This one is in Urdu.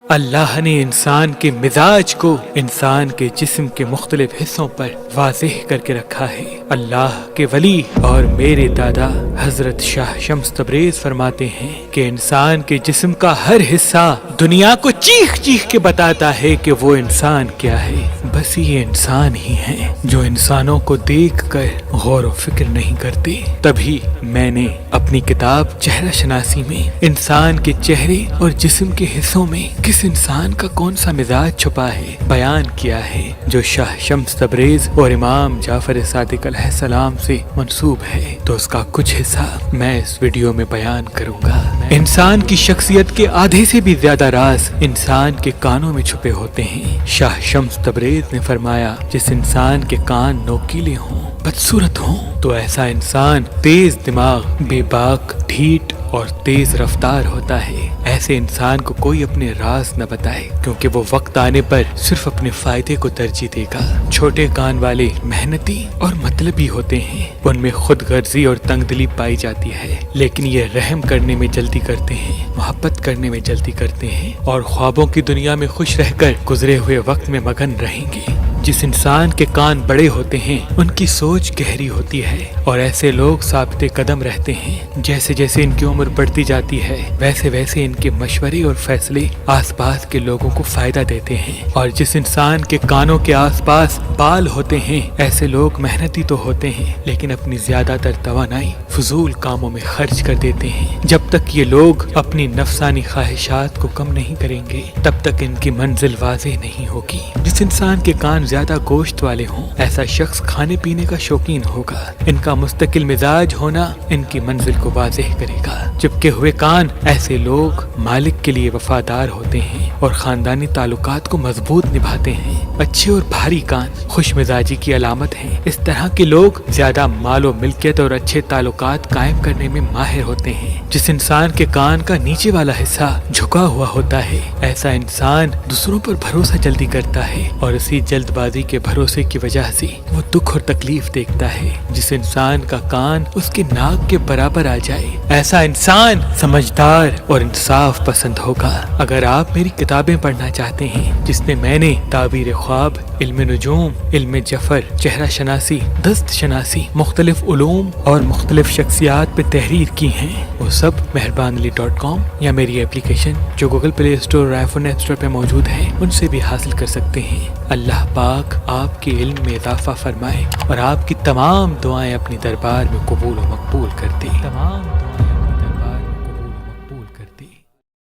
اللہ نے انسان کے مزاج کو انسان کے جسم کے مختلف حصوں پر واضح کر کے رکھا ہے۔ اللہ کے ولی اور میرے دادا حضرت شاہ شمس تبریز فرماتے ہیں کہ انسان کے جسم کا ہر حصہ دنیا کو چیخ چیخ کے بتاتا ہے کہ وہ انسان کیا ہے۔ بس یہ انسان ہی ہیں جو انسانوں کو دیکھ کر غور و فکر نہیں کرتے۔ تبھی میں نے اپنی کتاب چہرہ شناسی میں انسان کے چہرے اور جسم کے حصوں میں کس انسان کا کون سا مزاج چھپا ہے بیان کیا ہے، جو شاہ شمس تبریز اور امام جعفر صادق علیہ السلام سے منسوب ہے۔ تو اس کا کچھ حصہ میں اس ویڈیو میں بیان کروں گا۔ انسان کی شخصیت کے آدھے سے بھی زیادہ راز انسان کے کانوں میں چھپے ہوتے ہیں۔ شاہ شمس تبریز نے فرمایا، جس انسان کے کان نوکیلے ہوں، بدصورت ہوں، تو ایسا انسان تیز دماغ، بے باک، ڈھیٹ اور تیز رفتار ہوتا ہے۔ ایسے انسان کو کوئی اپنے راز نہ بتائے، کیونکہ وہ وقت آنے پر صرف اپنے فائدے کو ترجیح دے گا۔ چھوٹے کان والے محنتی اور مطلبی ہوتے ہیں، ان میں خود غرضی اور تنگ دلی پائی جاتی ہے، لیکن یہ رحم کرنے میں جلدی کرتے ہیں، محبت کرنے میں جلدی کرتے ہیں، اور خوابوں کی دنیا میں خوش رہ کر گزرے ہوئے وقت میں مگن رہیں گے۔ جس انسان کے کان بڑے ہوتے ہیں، ان کی سوچ گہری ہوتی ہے، اور ایسے لوگ ثابت قدم رہتے ہیں۔ جیسے جیسے ان کی عمر بڑھتی جاتی ہے، ویسے ویسے ان کے مشورے اور فیصلے آس پاس کے لوگوں کو فائدہ دیتے ہیں۔ اور جس انسان کے کانوں کے آس پاس بال ہوتے ہیں، ایسے لوگ محنتی تو ہوتے ہیں، لیکن اپنی زیادہ تر توانائی فضول کاموں میں خرچ کر دیتے ہیں۔ جب تک یہ لوگ اپنی نفسانی خواہشات کو کم نہیں کریں گے، تب تک ان کی منزل واضح نہیں ہوگی۔ جس انسان کے کان زیادہ گوشت والے ہوں، ایسا شخص کھانے پینے کا شوقین ہوگا۔ ان کا مستقل مزاج ہونا ان کی منزل کو واضح کرے گا۔ چپکے ہوئے کان ایسے لوگ مالک کے لیے وفادار ہوتے ہیں اور خاندانی تعلقات کو مضبوط نبھاتے ہیں۔ اچھے اور بھاری کان خوش مزاجی کی علامت ہیں۔ اس طرح کے لوگ زیادہ مال و ملکیت اور اچھے تعلقات قائم کرنے میں ماہر ہوتے ہیں۔ جس انسان کے کان کا نیچے والا حصہ جھکا ہوا ہوتا ہے، ایسا انسان دوسروں پر بھروسہ جلدی کرتا ہے، اور اسی جلد بازی کے بھروسے کی وجہ سے وہ دکھ اور تکلیف دیکھتا ہے۔ جس انسان کا کان اس کے ناک کے برابر آ جائے، ایسا انسان سمجھدار اور انصاف پسند ہوگا۔ اگر آپ میری کتابیں پڑھنا چاہتے ہیں، جس میں میں نے تعبیر خواب، علم نجوم، علم جفر، چہرہ شناسی، دست شناسی، مختلف علوم اور مختلف شخصیات پہ تحریر کی ہیں، وہ سب مہربانعلی.com یا میری اپلیکیشن جو گوگل پلے اسٹور اور آئی فون ایپ اسٹور پہ موجود ہے، ان سے بھی حاصل کر سکتے ہیں۔ اللہ پاک آپ کے علم میں اضافہ فرمائے اور آپ کی تمام دعائیں اپنی دربار میں قبول و مقبول کر دے۔